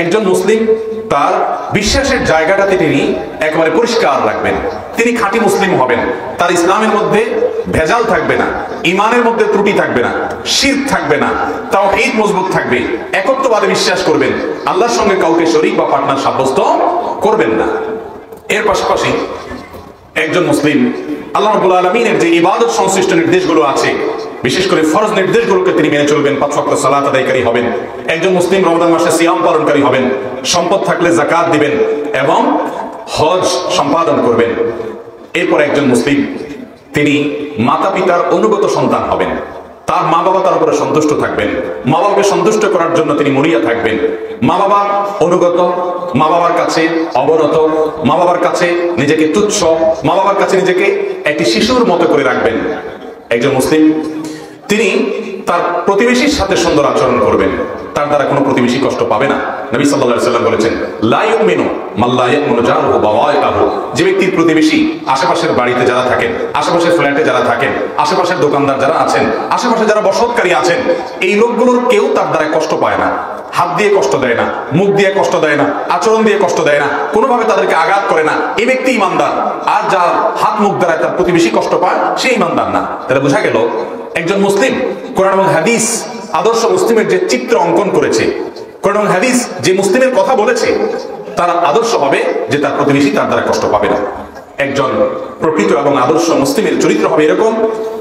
একজন মুসলিম তার বিশ্বাসের জায়গাটাতে তিনি একেবারে পরিষ্কার রাখবেন, তিনি খাঁটি মুসলিম হবেন, তার ইসলামের মধ্যে ভেজাল থাকবে না, ইমানের মধ্যে ত্রুটি থাকবে না, শিরক থাকবে না, তাওহীদ মজবুত থাকবে, একত্ববাদে বিশ্বাস করবেন, আল্লাহর সঙ্গে কাউকে শরীক বা পার্টনার সাব্যস্ত করবেন না। এর পাশাপাশি একজন মুসলিম আল্লাহ রাব্বুল আলামিনের যে ইবাদত সংশ্লিষ্ট নির্দেশগুলো আছে, বিশেষ করে ফরজ নির্দেশগুলোকে তিনি মেনে চলবেন, 5 ওয়াক্ত সালাত আদায়কারী হবেন। একজন মুসলিম রমজান মাসে সিয়াম পালনকারী হবেন, সম্পদ থাকলে যাকাত দিবেন এবং হজ সম্পাদন করবেন। এরপর একজন মুসলিম তিনি মাতা পিতার অনুগত সন্তান হবেন, তার মা বাবা তার উপরে সন্তুষ্ট থাকবেন, মা বাবাকে সন্তুষ্ট করার জন্য তিনি মরিয়া থাকবেন। মা বাবার অনুগত, মা বাবার কাছে অবনত, মা বাবার কাছে নিজেকে তুচ্ছ, মা বাবার কাছে নিজেকে একটি শিশুর মতো করে রাখবেন। একজন মুসলিম তিনি তার প্রতিবেশীর সাথে সুন্দর আচরণ করবেন, তার দ্বারা কোনো প্রতিবেশী কষ্ট পাবে না। নবী সাল্লাল্লাহু আলাইহি ওয়াসাল্লাম বলেছেন, লা ইউমিনু মান লা ইয়াকুনু জারুহু বাওয়াইকাহু, যে ব্যক্তির প্রতিবেশী আশেপাশের বাড়িতে যারা থাকেন, আশেপাশের ফ্ল্যাটে যারা থাকেন, আশেপাশের দোকানদার যারা আছেন, আশেপাশে যারা বসতকারী আছেন, এই লোকগুলোর কেউ তার দ্বারা কষ্ট পায় না, হাত দিয়ে কষ্ট দেয় না, মুখ দিয়ে কষ্ট দেয় না, আচরণ দিয়ে কষ্ট দেয় না, কোনোভাবে তাদেরকে আঘাত করে না, এই ব্যক্তি ইমানদার। আর যার হাত মুখ দ্বারা তার প্রতিবেশী কষ্ট পায়, সে ইমানদার না। তাহলে বোঝা গেল একজন মুসলিম কোরআন এবং হাদিস আদর্শ মুসলিমের যে চিত্র অঙ্কন করেছে, কোরআন এবং হাদিস যে মুসলিমের কথা বলেছে, তার আদর্শ হবে যে তার প্রতিবেশী তার দ্বারা কষ্ট পাবে না। একজন প্রকৃত এবং আদর্শ মুসলিমের চরিত্র হবে এরকম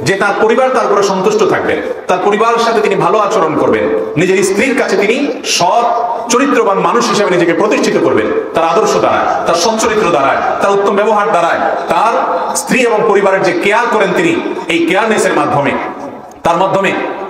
যে তার পরিবার তার উপরে সন্তুষ্ট থাকবেন, তার পরিবারের সাথে তিনি ভালো আচরণ করবেন, নিজের স্ত্রীর কাছে তিনি সৎ চরিত্রবান মানুষ হিসেবে নিজেকে প্রতিষ্ঠিত করবেন, তার আদর্শ দ্বারায়, তার সচ্চরিত্র দ্বারায়, তার উত্তম ব্যবহার দ্বারায়, তার স্ত্রী এবং পরিবারের যে কেয়ার করেন তিনি, এই কেয়ারনেসের মাধ্যমে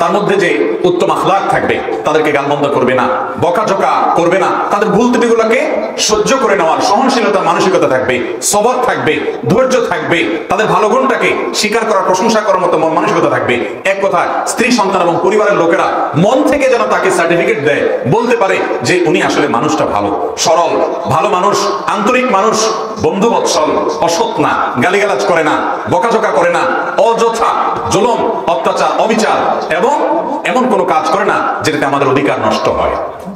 তার মধ্যে যে উত্তম আখলাক থাকবে, তাদেরকে গালমন্দ করবে না, বকাঝকা করবে না, তাদের ভুল ত্রুটিগুলোকে সহ্য করে নেওয়ার সহনশীলতা মানসিকতা থাকবে, সবর থাকবে, ধৈর্য থাকবে, তাদের ভালো গুণটাকে স্বীকার করার প্রশংসা করার মতো মন মানসিকতা থাকবে। এক কথায় স্ত্রী সন্তান এবং পরিবারের লোকেরা মন থেকে যেন তাকে সার্টিফিকেট দেয়, বলতে পারে যে উনি আসলে মানুষটা ভালো, সরল, ভালো মানুষ, আন্তরিক মানুষ, বন্ধুবৎসল, অসৎ না, গালিগালাজ করে না, বকাঝকা করে না, অযথা জুলুম, অত্যাচার, অবিচার এবং এমন কোন কাজ করে না যেটাতে আমাদের অধিকার নষ্ট হয়।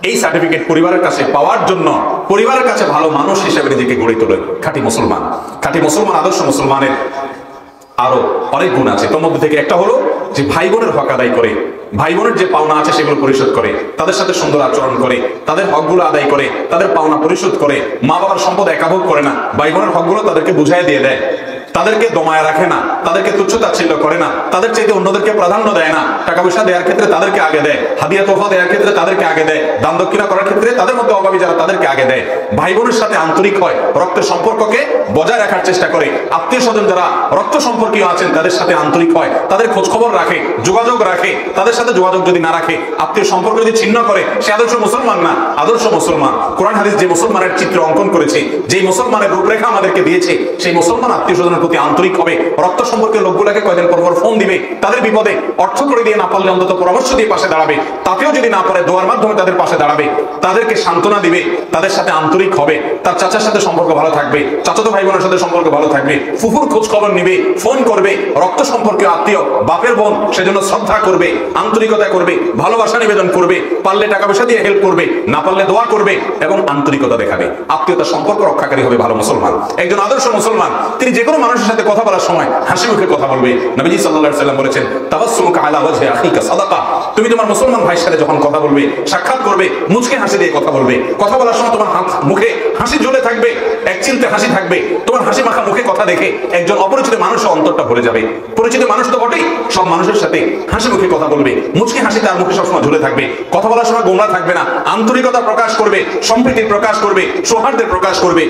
এই সার্টিফিকেট পরিবারের কাছে পাওয়ার জন্য পরিবারের কাছে ভালো মানুষ হিসেবে নিজেকে গড়ে তোলে খাঁটি মুসলমান। খাঁটি মুসলমান, আদর্শ মুসলমানের আরো অনেক গুণ আছে। তোর মধ্যে থেকে একটা হলো যে ভাই বোনের হক আদায় করে, ভাই বোনের যে পাওনা আছে সেগুলো পরিশোধ করে, তাদের সাথে সুন্দর আচরণ করে, তাদের হকগুলো আদায় করে, তাদের পাওনা পরিশোধ করে, মা বাবার সম্পদ একাভোগ করে না, ভাই বোনের হকগুলো তাদেরকে বুঝাই দিয়ে দেয়, তাদেরকে দমায় রাখে না, তাদেরকে তুচ্ছ-তাচ্ছিল্য করে না, তাদের চাইতে অন্যদেরকে প্রাধান্য দেয় না, টাকা পয়সা দেওয়ার ক্ষেত্রে তাদেরকে আগে দেয়, হাদিয়া তোফা দেওয়ার ক্ষেত্রে তাদেরকে আগে দেয়, দান দক্ষিণা করার ক্ষেত্রে তাদের মধ্যে অভাবী যারা তাদেরকে আগে দেয়, ভাই বোনের সাথে আন্তরিক হয়, রক্তের সম্পর্ককে বজায় রাখার চেষ্টা করে, আত্মীয় স্বজন যারা রক্ত সম্পর্কীয় আছেন তাদের সাথে আন্তরিক হয়, তাদের খোঁজ খবর রাখে, যোগাযোগ রাখে, তাদের সাথে যোগাযোগ যদি না রাখে, আত্মীয় সম্পর্ক যদি ছিন্ন করে, সে আদর্শ মুসলমান না। আদর্শ মুসলমান কোরআন হাদিস যে মুসলমানের চিত্র অঙ্কন করেছে, যেই মুসলমানের রূপরেখা আমাদেরকে দিয়েছে, সেই মুসলমান আত্মীয় স্বজনের প্রতি আন্তরিক হবে, রক্ত সম্পর্কের লোকগুলোকে কয়দিন পর পর ফোন দিবে, তাদের বিপদে অর্থ করে দিয়ে না পারলে অন্তত পরামর্শ দিয়ে পাশে দাঁড়াবে, তাতেও যদি না পারে দোয়ার মাধ্যমে তাদের পাশে দাঁড়াবে, তাদেরকে সান্ত্বনা দিবে, তাদের সাথে আন্তরিক হবে, তার চাচার সাথে সম্পর্ক ভালো থাকবে, চাচাতো ভাই বোনের সাথে সম্পর্ক ভালো থাকবে, ফুফুর খোঁজ খবর নিবে, ফোন করবে, রক্ত সম্পর্কে আত্মীয়, বাপের বোন সেজন্য শ্রদ্ধা করবে, আন্তরিকতা করবে, ভালোবাসা নিবেদন করবে, পারলে টাকা পয়সা দিয়ে হেল্প করবে, না পারলে দোয়া করবে এবং আন্তরিকতা দেখাবে, আত্মীয়তার সম্পর্ক রক্ষাকারী হবে ভালো মুসলমান। একজন আদর্শ মুসলমান তিনি যে কোনো মানুষের সাথে কথা বলার সময় হাসি মুখে কথা বলবে। নবীজি সাল্লাল্লাহু আলাইহি ওয়াসাল্লাম বলেছেন, তাবাসসুমুকা আলা ওয়াজহি আখিকা সাদাকা, তুমি তোমার মুসলমান ভাইয়ের সাথে যখন কথা বলবে, সাক্ষাৎ করবে, মুচকে হাসি দিয়ে কথা বলবে, কথা বলার সময় তোমার মুখে হাসি ঝুলে থাকবে, এক চিলতে হাসি থাকবে, তোমার হাসি মাখা মুখে কথা দেখে একজন অপরিচিত মানুষের অন্তরটা ভরে যাবে। পরিচিত মানুষ তো বটেই, সব মানুষের সাথে হাসি মুখে কথা বলবে, মুচকে হাসি তার মুখে সবসময় ঝুলে থাকবে, কথা বলার সময় গোমরা থাকবে না, আন্তরিকতা প্রকাশ করবে, সম্প্রীতির প্রকাশ করবে, সৌহার্দ্যের প্রকাশ করবে।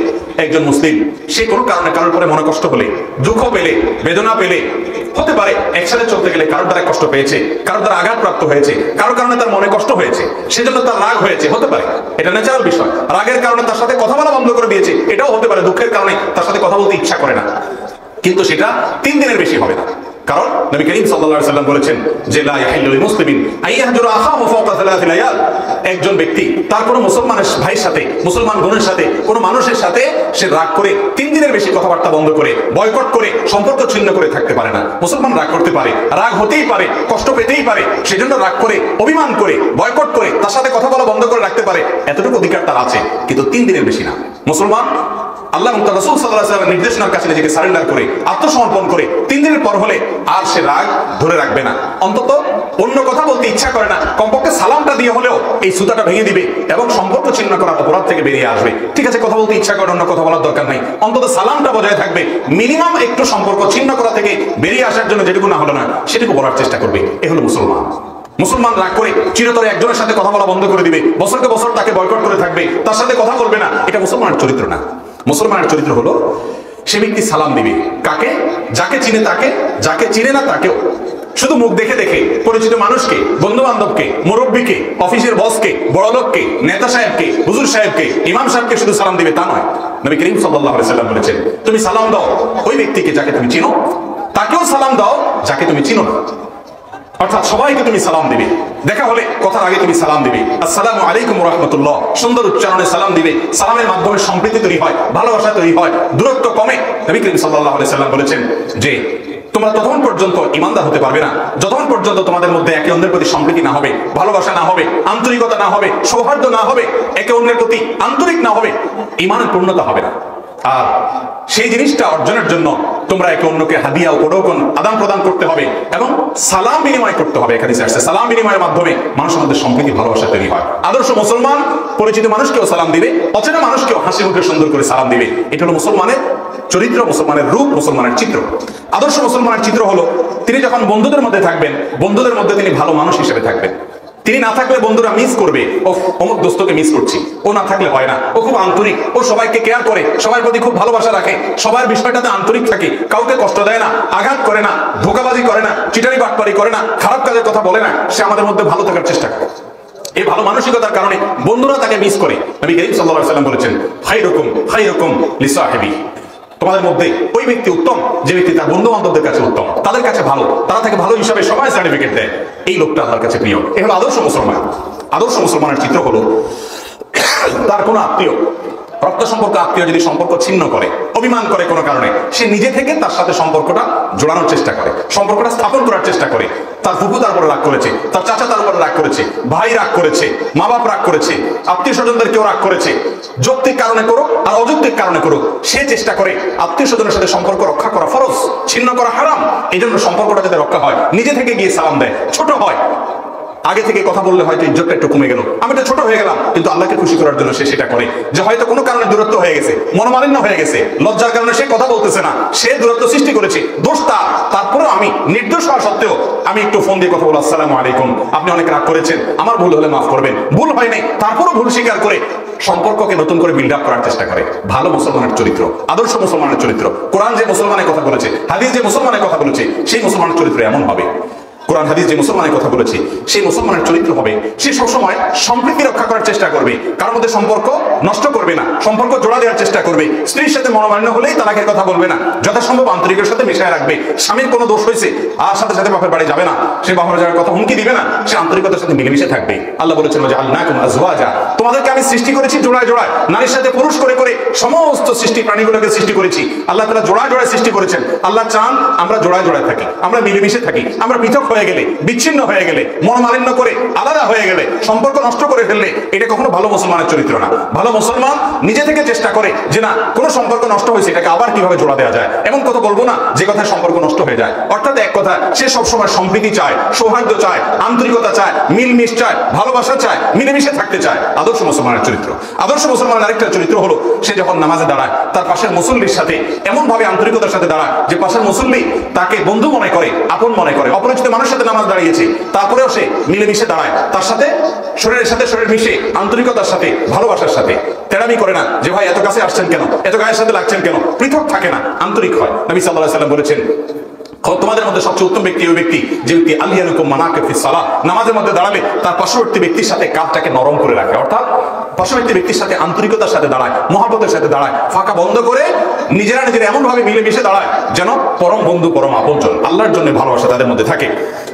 একজন মুসলিম সে কোনো কারণে কারোর পরে মনে কষ্ট হলে, দুঃখ পেলে, বেদনা পেলে, হতে পারে একসাথে চলতে গেলে কারোর দ্বারা কষ্ট পেয়েছে, কারোর দ্বারা আঘাতপ্রাপ্ত হয়েছে, কারোর কারণে তার মনে কষ্ট হয়েছে, সেজন্য তার রাগ হয়েছে, হতে পারে, এটা ন্যাচারাল বিষয়। রাগের কারণে তার সাথে কথা বলা বন্ধ করে দিয়েছে, এটাও হতে পারে। দুঃখের কারণে তার সাথে কথা বলতে ইচ্ছা করে না, কিন্তু সেটা 3 দিনের বেশি হবে না। কারণ নবী করিম সাল্লাল্লাহু আলাইহি ওয়াসাল্লাম বলেছেন যে লা ইয়াহিল্লু লিল মুসলিমিন আইয়াহজুরা আখাহু ফাওকা সালাসি লায়াল, একজন ব্যক্তি তার কোনো মুসলমানের ভাইয়ের সাথে, মুসলমান বোনের সাথে, কোনো মানুষের সাথে সে রাগ করে 3 দিনের বেশি কথাবার্তা বন্ধ করে, বয়কট করে, সম্পর্ক ছিন্ন করে থাকতে পারে না। মুসলমান রাগ করতে পারে, রাগ হতেই পারে, কষ্ট পেতেই পারে, সেজন্য রাগ করে, অভিমান করে, বয়কট করে তার সাথে কথা বলা বন্ধ করে রাখতে পারে, এতটুকু অধিকার তার আছে, কিন্তু 3 দিনের বেশি না। মুসলমান আল্লাহ এবং তার রাসূল সাল্লাল্লাহু আলাইহি ওয়াসাল্লামের নির্দেশনার কাছে নিজেকে সারেন্ডার করে, আত্মসমর্পণ করে 3 দিনের পর হলে আর সে রাগ ধরে রাখবে না। অন্তত অন্য কথা বলতে ইচ্ছা করে না, কমপক্ষে সালামটা দিয়ে হলেও এই সুতাটা ভেঙে দিবে এবং সম্পর্ক ছিন্ন করার অপরাধ থেকে বেরিয়ে আসবে। ঠিক আছে, কথা বলতে ইচ্ছা করে, অন্য কথা বলার দরকার নাই, অন্তত সালামটা বজায় থাকবে, মিনিমাম একটু সম্পর্ক ছিন্ন করা থেকে বেরিয়ে আসার জন্য যেটুকু না হলো না সেটুকু বলার চেষ্টা করবে। এ হলো মুসলমান। মুসলমান রাগ করে চিরতরে একজনের সাথে কথা বলা বন্ধ করে দিবে, বছরকে বছর তাকে বয়কট করে থাকবে, তার সাথে কথা বলবে না, এটা মুসলমানের চরিত্র না। মুসলমানের চরিত্র হলো সে ব্যক্তি সালাম দিবে কাকে? যাকে চিনে তাকে, যাকে চিনে না তাকেও। শুধু মুখ দেখে দেখে পরিচিত মানুষকে, বন্ধু বান্ধবকে, মুরব্বীকে, অফিসের বসকে, বড় লোককে, নেতা সাহেবকে, হুজুর সাহেবকে, ইমাম সাহেবকে শুধু সালাম দিবে তা নয়। নবী করিম সাল্লাল্লাহু আলাইহি ওয়াসাল্লাম বলেছেন তুমি সালাম দাও ওই ব্যক্তিকে যাকে তুমি চিনো, তাকেও সালাম দাও যাকে তুমি চিনো না। অর্থাৎ সবাইকে তুমি সালাম দিবে, দেখা হলে কথার আগে তুমি সালাম দিবে, আসসালামু আলাইকুম ওয়া রাহমাতুল্লাহ, সুন্দর উচ্চারণে সালাম দিবে। সালামের মাধ্যমে সম্প্রীতি তৈরি হয়, ভালোবাসা তৈরি হয়, দূরত্ব কমে। নবী করিম সাল্লাল্লাহু আলাইহি ওয়াসাল্লাম বলেছেন যে তোমরা ততক্ষণ পর্যন্ত ঈমানদার হতে পারবে না যতক্ষণ পর্যন্ত তোমাদের মধ্যে একে অন্যের প্রতি সম্প্রীতি না হবে, ভালোবাসা না হবে, আন্তরিকতা না হবে, সৌহার্দ্য না হবে, একে অন্যের প্রতি আন্তরিক না হবে, ঈমানের পূর্ণতা হবে না। আর সেই জিনিসটা অর্জনের জন্য তোমরা একে অন্যকে হাদিয়া উপঢৌকন আদান প্রদান করতে হবে এবং সালাম বিনিময় করতে হবে। এখানে আসছে সালাম বিনিময়ের মাধ্যমে মানুষের মধ্যে সম্প্রীতি, ভালোবাসা তৈরি হয়। আদর্শ মুসলমান পরিচিত মানুষকেও সালাম দিবে, অচেনা মানুষকেও হাসি মুখে সুন্দর করে সালাম দিবে। এটা হলো মুসলমানের চরিত্র, মুসলমানের রূপ, মুসলমানের চিত্র। আদর্শ মুসলমানের চিত্র হলো তিনি যখন বন্ধুদের মধ্যে থাকবেন, বন্ধুদের মধ্যে তিনি ভালো মানুষ হিসেবে থাকবেন। তিনি না থাকলে বন্ধুরা মিস করবে, ও অমুক দোস্তকে মিস করছি, ও না থাকলে হয় না, ও খুব আন্তরিক, ও সবাইকে কেয়ার করে, সবার প্রতি খুব ভালোবাসা রাখে, সবার বিষয়টাতে আন্তরিক থাকে, কাউকে কষ্ট দেয় না, আঘাত করে না, ধোঁকাবাজি করে না, চিটারি বাটপারি করে না, খারাপ কাজের কথা বলে না, সে আমাদের মধ্যে ভালো থাকার চেষ্টা করে। এই ভালো মানসিকতার কারণে বন্ধুরা তাকে মিস করে। নবী করিম সাল্লাল্লাহু আলাইহি ওয়াসাল্লাম বলেছেন খায়রুকুম লিসাহিবি, তোমাদের মধ্যে ওই ব্যক্তি উত্তম যে ব্যক্তি তার বন্ধু বান্ধবদের কাছে উত্তম, তাদের কাছে ভালো, তারা তাকে ভালো হিসাবে সবাই সার্টিফিকেট দেয়, এই লোকটা আল্লাহর কাছে প্রিয়। এ হলো আদর্শ মুসলমান। আদর্শ মুসলমানের চিত্র হলো তার কোনো আত্মীয়, রক্ত সম্পর্ক আত্মীয় যদি সম্পর্ক ছিন্ন করে, অভিমান করে কোনো কারণে, সে নিজে থেকে তার সাথে সম্পর্কটা জোড়ানোর চেষ্টা করে, সম্পর্কটা স্থাপন করার চেষ্টা করে। তার ফুফু তার উপরে রাগ করেছে, তার চাচা তার উপরে রাগ করেছে, ভাই রাগ করেছে, মা বাপ রাগ করেছে, আত্মীয় স্বজনদের কেউ রাগ করেছে, যৌক্তিক কারণে করুক আর অযৌক্তিক কারণে করুক, সে চেষ্টা করে আত্মীয় স্বজনের সাথে সম্পর্ক রক্ষা করা ফরজ, ছিন্ন করা হারাম। এই জন্য সম্পর্কটা যাতে রক্ষা হয় নিজে থেকে গিয়ে সালাম দেয়। ছোট হয়, আগে থেকে কথা বললে হয়তো ইজ্জতটা একটু কমে গেল, আমি তো ছোট হয়ে গেলাম, কিন্তু আল্লাহকে খুশি করার জন্য সে সেটা করে। যে হয়তো কোনো কারণে দূরত্ব হয়ে গেছে, মনোমালিন্য হয়ে গেছে, লজ্জার কারণে সে কথা বলতেছে না, সে দূরত্ব সৃষ্টি করেছে, দোষ তার, তারপরেও আমি নির্দোষ হওয়া সত্ত্বেও আমি একটু ফোন দিয়ে কথা বলবো, আসসালামু আলাইকুম, আপনি অনেক রাগ করেছেন, আমার ভুল হলে মাফ করবেন, ভুল হয় নাই, তারপরও ভুল স্বীকার করে সম্পর্ককে নতুন করে বিল্ড আপ করার চেষ্টা করে। ভালো মুসলমানের চরিত্র, আদর্শ মুসলমানের চরিত্র। কোরআন যে মুসলমানের কথা বলেছে, হাদিস যে মুসলমানের কথা বলেছে, সেই মুসলমানের চরিত্র এমন হবে। কোরআন হাদিস যে মুসলমানের কথা বলেছে সেই মুসলমানের চরিত্র হবে সে সবসময় সম্প্রীতি রক্ষা করার চেষ্টা করবে, কারোর মধ্যে সম্পর্ক নষ্ট করবে না, সম্পর্ক জোড়া দেওয়ার চেষ্টা করবে। স্ত্রীর সাথে মনোমালিন্য হলেই তালাকের কথা বলবে না, যথাসম্ভব আন্তরিকের সাথে মিশায় রাখবে। স্বামীর কোনো দোষ হয়েছে আর সাথে সাথে বাপের বাড়ি যাবে না, সে বাপের যাওয়ার কথা হুমকি দিবে না, সে আন্তরিকতার সাথে মিলেমিশে থাকবে। আল্লাহ বলেছেন যে আল্লাহকুম আজওয়াজা, তোমাদেরকে আমি সৃষ্টি করেছি জোড়ায় জোড়ায়, নারীর সাথে পুরুষ করে করে সমস্ত সৃষ্টি প্রাণীগুলোকে সৃষ্টি করেছি। আল্লাহ তাআলা জোড়ায় জোড়ায় সৃষ্টি করেছেন। আল্লাহ চান আমরা জোড়ায় জোড়ায় থাকি, আমরা মিলেমিশে থাকি। আমরা পৃথক হয়ে গেলে, বিচ্ছিন্ন হয়ে গেলে, মনোমালিন্য করে আলাদা হয়ে গেলে, সম্পর্ক নষ্ট করে ফেললে, এটা কখনো ভালো মুসলমানের চরিত্র না। ভালো মুসলমান নিজে থেকে চেষ্টা করে যে না, কোনো সম্পর্ক নষ্ট হয়েছে এটাকে আবার কিভাবে জোড়া দেওয়া যায়, এমন কথা বলবো না যে কথায় সম্পর্ক নষ্ট হয়ে যায়। অর্থাৎ এক কথা, সে সবসময় সম্প্রীতি চায়, সৌহার্দ্য চায়, আন্তরিকতা চায়, মিলমিশ চায়, ভালোবাসা চায়, মিলেমিশে থাকতে চায়। আদর্শ মুসলমানের চরিত্র। আদর্শ মুসলমানের আরেকটা চরিত্র হলো সে যখন নামাজে দাঁড়ায় তার পাশের মুসল্লির সাথে এমন ভাবে আন্তরিকতার সাথে দাঁড়ায় যে পাশের মুসল্লি তাকে বন্ধু মনে করে, আপন মনে করে। অপরিচিত মানুষের সাথে নামাজ দাঁড়িয়েছে, তারপরেও সে মিলেমিশে দাঁড়ায়, তার সাথে শরীরের সাথে শরীর মিশে আন্তরিকতার সাথে, ভালোবাসার সাথে। তেড়ামি করে না যে ভাই এত কাছে আসছেন কেন, এত গায়ের সাথে লাগছেন কেন, পৃথক থাকে না, আন্তরিক হয়। নবী সাল্লাল্লাহু আলাইহি ওয়াসাল্লাম বলেছেন তোমাদের মধ্যে সবচেয়ে উত্তম ব্যক্তি ওই ব্যক্তি যে ব্যক্তি আলিয়ানুকুম মানাকিফিস সালাহ, নামাজের মধ্যে দাঁড়ালে তার পার্শ্ববর্তী ব্যক্তির সাথে কাঁধটাকে নরম করে রাখে। অর্থাৎ পার্শ্ববর্তী ব্যক্তির সাথে আন্তরিকতার সাথে দাঁড়ায়, মহব্বতের সাথে দাঁড়ায়, ফাঁকা বন্ধ করে নিজেরা এমন ভাবে মিলেমিশে দাঁড়ায় যেন পরম বন্ধু পরম আপনজন, আল্লাহর জন্য ভালোবাসা তাদের মধ্যে থাকে।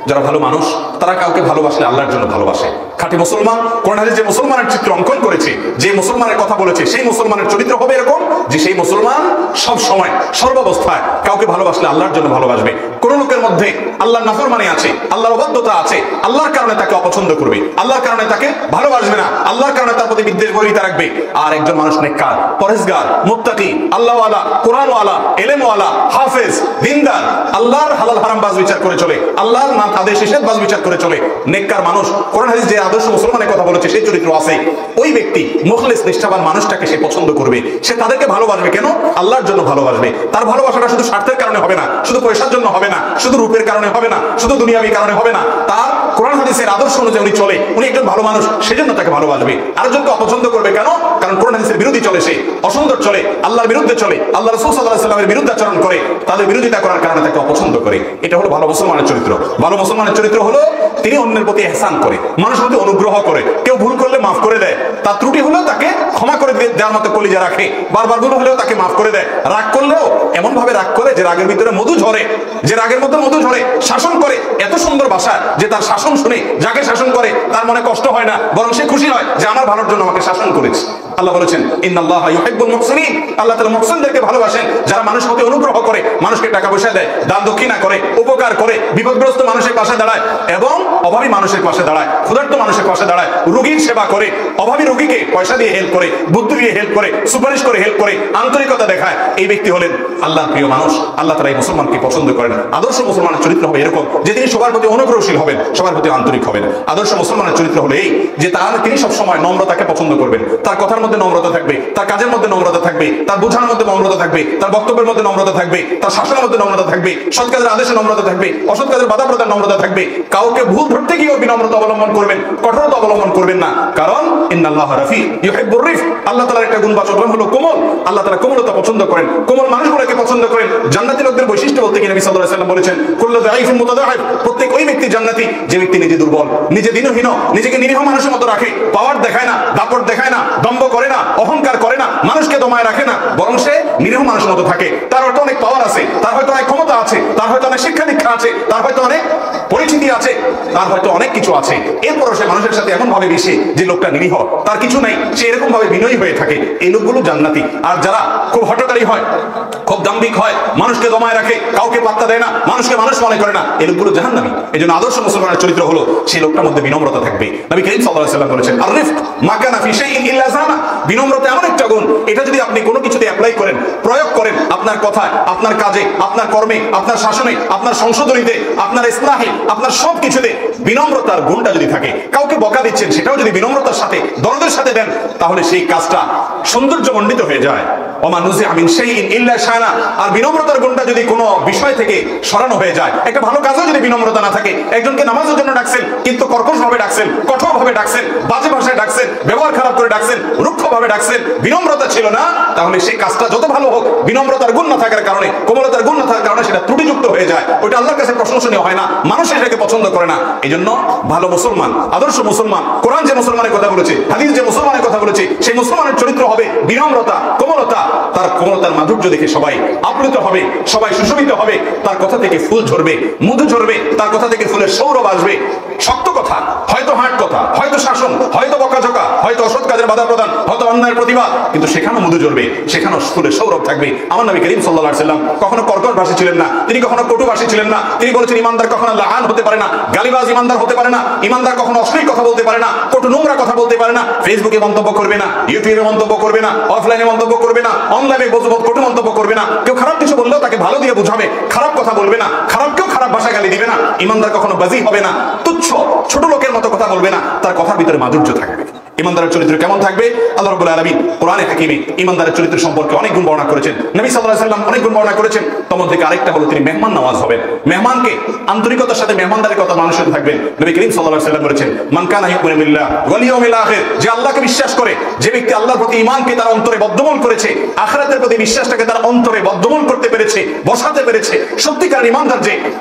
যারা ভালো মানুষ তারা কাউকে ভালোবাসলে আল্লাহর জন্য ভালোবাসে। খাঁটি মুসলমান কোরআন হাদিস যে মুসলমানের চিত্র অঙ্কন করেছে, যে মুসলমানের কথা বলেছে, সেই মুসলমানের চরিত্র হবে এরকম যে সেই মুসলমান সব সময় সর্বাবস্থায় কাউকে ভালোবাসলে আল্লাহর জন্য ভালোবাসবে। কোন লোকের মধ্যে আল্লাহর নাফরমানি আছে, আল্লাহর অবাধ্যতা আছে, আল্লাহর কারণে তাকে অপছন্দ করবে, আল্লাহর কারণে তাকে ভালোবাসবে না, আল্লাহর কারণে তার প্রতি বিদ্বেষ বলিতা রাখবে। আর একজন মানুষ নেককার, পরেজগার, মুত্তাকি, আল্লাহওয়ালা, কোরআনওয়ালা, এলেমওয়ালা, হাফেজ, দিনদার, আল্লাহর হালাল হারাম বাজ বিচার করে চলে, আল্লাহর নাম আদেশ নিষেধ বাজ বিচার করে চলে, নেককার মানুষ, কোরআন হাদিস যে আদর্শ মুসলমানের কথা বলেছে সেই চরিত্র আছে, ওই ব্যক্তি মুখলিস নিষ্ঠাবান মানুষটাকে সে পছন্দ করবে। সে তাদেরকে ভালোবাসবে কেন? আল্লাহর জন্য ভালোবাসবে। তার ভালোবাসাটা শুধু স্বার্থের কারণে হবে না, শুধু পয়সার জন্য হবে না, শুধু রূপের কারণে হবে না, শুধু দুনিয়াবী কারণে হবে না। তার কোরআন হাদিসের আদর্শ অনুযায়ী উনি চলে, উনি একজন ভালো মানুষ, সেজন্য তাকে ভালোবাসবে। আরেকজনকে অপছন্দ করবে কেন? কারণ কোরআন হাদিসের বিরোধী চলে, সে অসুন্দর চলে, আল্লাহর বিরুদ্ধে চলে, আল্লাহ রাসূল সাল্লাল্লাহু আলাইহি ওয়াসাল্লামের বিরুদ্ধে আচরণ করে, তাদের বিরোধিতা করার কারণে তাকে অপছন্দ করে। এটা হলো ভালো মুসলমানের চরিত্র। ভালো মুসলমানের চরিত্র হলো তিনি অন্যের প্রতি ইহসান করে, মানুষের প্রতি অনুগ্রহ করে, কেউ ভুল করলে মাফ করে দেয়, তার ত্রুটি হলেও তাকে ক্ষমা করে দেওয়ার মতো কলিজা রাখে, বারবার ভুল হলেও তাকে মাফ করে দেয়, রাগ করলেও এমন ভাবে রাগ করে যে রাগের ভিতরে মধু ঝরে, যে রাগের মধ্যে মধু ঝরে, শাসন করে এত সুন্দর ভাষা যে তার শাসন শুনে যাকে শাসন করে তার মনে কষ্ট হয় না, বরং সে খুশি হয় যে আমার ভালোর জন্য আমাকে শাসন করেছে। আল্লাহ বলেছেন ইন্নাল্লাহা ইউহিব্বুল মুহসিনিন, আল্লাহ তাআলা মুহসিনদেরকে ভালোবাসেন, যারা মানুষের প্রতি অনুগ্রহ করে, মানুষকে টাকা পয়সা দেয়, দান দক্ষিণা করে, উপকার করে, বিপদগ্রস্ত মানুষের পাশে দাঁড়ায় এবং অভাবী মানুষের পাশে দাঁড়ায়, ক্ষুধার্ত মানুষের পাশে দাঁড়ায়, রোগীর সেবা করে, অভাবী রোগীকে পয়সা দিয়ে হেল্প করে, বুদ্ধি দিয়ে হেল্প করে, সুপারিশ করে হেল্প করে, আন্তরিকতা দেখায়, এই ব্যক্তি হলেন আল্লাহর প্রিয় মানুষ। আল্লাহ তাআলা এই মুসলমানকে পছন্দ করেন। আদর্শ মুসলমানের চরিত্র হবে এরকম যে তিনি সবার প্রতি অনুগ্রহশীল হবেন, সবার প্রতি আন্তরিক হবেন। আদর্শ মুসলমানের চরিত্র হলো এই যে তিনি সবসময় নম্রতাকে পছন্দ করবেন, তার কথার মধ্যে নম্রতা থাকবে, তার কাজের মধ্যে নম্রতা থাকবে, তার বোঝানোর মধ্যে নম্রতা থাকবে, তার বক্তব্যের মধ্যে নম্রতা থাকবে, তার শাসনের মধ্যে নম্রতা থাকবে, সৎ কাজের আদেশে নম্রতা থাকবে, অসৎ কাজের বাধা প্রদান নম্রতা থাকবে। কাউকে ভুল ধরতে গিয়েও বিনম্রতা অবলম্বন করবেন, কঠোরতা অবলম্বন করবেন না, কারণ ইন্নাল্লাহা রাফি ইউহিব্বুর রিফ, আল্লাহ তাআলার একটা গুণবাচক নাম হলো কোমল। আল্লাহ তাআলা কোমলতা পছন্দ করেন, কোমল মানুষগুলোকে পছন্দ করেন। জান্নাতি লোকদের বৈশিষ্ট্য বলতে গিয়ে নবী সাল্লাল্লাহু আলাইহি ওয়াসাল্লাম বলেছেন কুল্লু দাঈফুন মুতাদাঈফ, প্রত্যেক ওই ব্যক্তি জান্নাতি যে ব্যক্তি নিজে দুর্বল, নিজে দীনহীন, নিজেকে নিরীহ মানুষের মতো রাখে, পাওয়ার দেখায় না, দাপট দেখায় না, দম্ভ করে না, অহংকার করে না, মানুষকে দমায় রাখে না, বরং সে নিরীহ মানুষের মতো থাকে। তার হয়তো অনেক পাওয়ার আছে, তার হয়তো অনেক ক্ষমতা আছে, তার হয়তো অনেক শিক্ষা দীক্ষা আছে, তার হয়তো অনেক পরিচিতি আছে, তার হয়তো অনেক কিছু আছে, এরপরও সে মানুষের সাথে এমন ভাবে মিশে যে লোকটা নিরীহ, তার কিছু নাই, সে এরকম ভাবে বিনয়ী হয়ে থাকে। এই লোকগুলো জান্নাতি। আর যারা খুব হঠকারী হয়, খুব দাম্ভিক হয়, মানুষকে দমায় রাখে, কাউকে পাত্তা দেয় না, মানুষকে মানুষ মনে করে না, এই লোকগুলো জাহান্নামী। এই জন্য আদর্শ মুসলমানের চরিত্র হলো সেই লোকটার মধ্যে বিনম্রতা থাকবে। নবী করিম সাল্লাল্লাহু আলাইহি ওয়াসাল্লাম বলেছেন আর রিফক মা কানা ফি শাইইন ইল্লা জানা, বিনম্রতা এমন একটা গুণ, এটা যদি আপনি কোনো কিছুতে অ্যাপ্লাই করেন, প্রয়োগ করেন, আপনার কথায়, আপনার কাজে, আপনার কর্মে, আপনার শাসনে, আপনার সংশোধনীতে, আপনার ইসলাহে, আপনার সব কিছুতে বিনম্রতার গুণটা যদি থাকে, কাউকে বকা দিচ্ছেন সেটাও যদি বিনম্রতার সাথে, দরদের সাথে দেন, তাহলে সেই কাজটা সৌন্দর্যমণ্ডিত হয়ে যায়। ওমা নুজিআ মিন শাইইন ইল্লা শানা, আর বিনম্রতার গুণটা যদি কোনো বিষয় থেকে সরানো হয়ে যায়, একটা ভালো কাজও যদি বিনম্রতা না থাকে, একজনকে নামাজের জন্য ডাকছেন কিন্তু কর্কশ ভাবে ডাকছেন, কঠোর ভাবে ডাকছেন, বাজে ভাষায় ডাকছেন, ব্যবহার খারাপ করে ডাকছেন, রুক্ষ ভাবে ডাকছেন, বিনম্রতা ছিল না, তাহলে সেই কাজটা যত ভালো হোক, বিনম্রতার গুণ না থাকার কারণে, কোমলতার গুণ না থাকার কারণে সেটা ত্রুটিযুক্ত হয়ে যায়, ওটা আল্লাহর কাছে প্রশংসনীয় হয় না, মানুষ এটাকে পছন্দ করে না। এই জন্য ভালো মুসলমান, আদর্শ মুসলমান, কোরআন যে মুসলমানের কথা বলেছে, হাদিস যে মুসলমানের কথা বলেছে, সেই মুসলমানের চরিত্র হবে বিনম্রতা, কোমলতা। তার কোমলতার মাধুর্য দেখে সবাই আপ্লুত হবে, সবাই সুশোভিত হবে, তার কথা থেকে ফুল ঝরবে, মধু ঝরবে, তার কথা থেকে ফুলের সৌরভ আসবে। শক্ত কথা, হয়তো হাট কথা, হয়তো শাসন, হয়তো বকাঝকা, হয়তো অসৎ কাজের বাধা প্রদান, হয়তো অন্যায়ের প্রতিবাদ, কিন্তু সেখানেও মধু ঝরবে, সেখানেও ফুলের সৌরভ থাকবে। আমার নবী করিম সাল্লাল্লাহু আলাইহি ওয়াসাল্লাম কখনো কর্কশ ভাষী ছিলেন না, তিনি কখনো কটুভাষী ছিলেন না। তিনি বলেছেন ইমানদার কখনো লাআন হতে পারে না, গালিবাজ ইমানদার হতে পারে না, ইমানদার কখনো অশ্লীল কথা বলতে পারে না, কটু নোংরা কথা বলতে পারে না, ফেসবুকে মন্তব্য করবে না, ইউটিউবে মন্তব্য করবে না, অফলাইনে মন্তব্য করবে না, অনলাইনে কটু মন্তব্য করবে না, কেউ খারাপ কিছু বললেও তাকে ভালো দিয়ে বুঝাবে, খারাপ কথা বলবে না, খারাপকেও খারাপ ভাষায় গালি দিবে না। ইমানদার কখনো বাজি হবে না, তুচ্ছ ছোট লোকের মতো কথা বলবে না, তার কথার ভিতরে মাধুর্য থাকবে। ইমানদারের চরিত্র কেমন থাকবে? আল্লাহ রাব্বুল আলামিন কোরআনে হাকিমে ইমানদারের চরিত্র সম্পর্কে অনেক গুণ বর্ণনা করেছেন, নবী সাল্লাল্লাহু আলাইহি ওয়াসাল্লাম অনেক গুণ বর্ণনা করেছেন। তোমার থেকে আরেকটা হলো তিনি মেহমান নওয়াজ হবেন, মেহমানকে আন্তরিকতার সাথে মেহমানদারির কথা মানুষের থাকবেন। নবী করিম সাল্লাল্লাহু আলাইহি ওয়াসাল্লাম বলেছেন মান কানা ইউমিনু বিল্লাহ ওয়াল ইয়াউমিল আখির, যে আল্লাহকে বিশ্বাস করে, যে ব্যক্তি আল্লাহর প্রতি ঈমানকে তার অন্তরে বদ্ধমূল করেছে, আখিরাতের প্রতি বিশ্বাসটাকে তার অন্তরে বদ্ধমূল করতে পেরেছে, বসাতে পেরেছে, সত্যিকার ঈমানদার যে,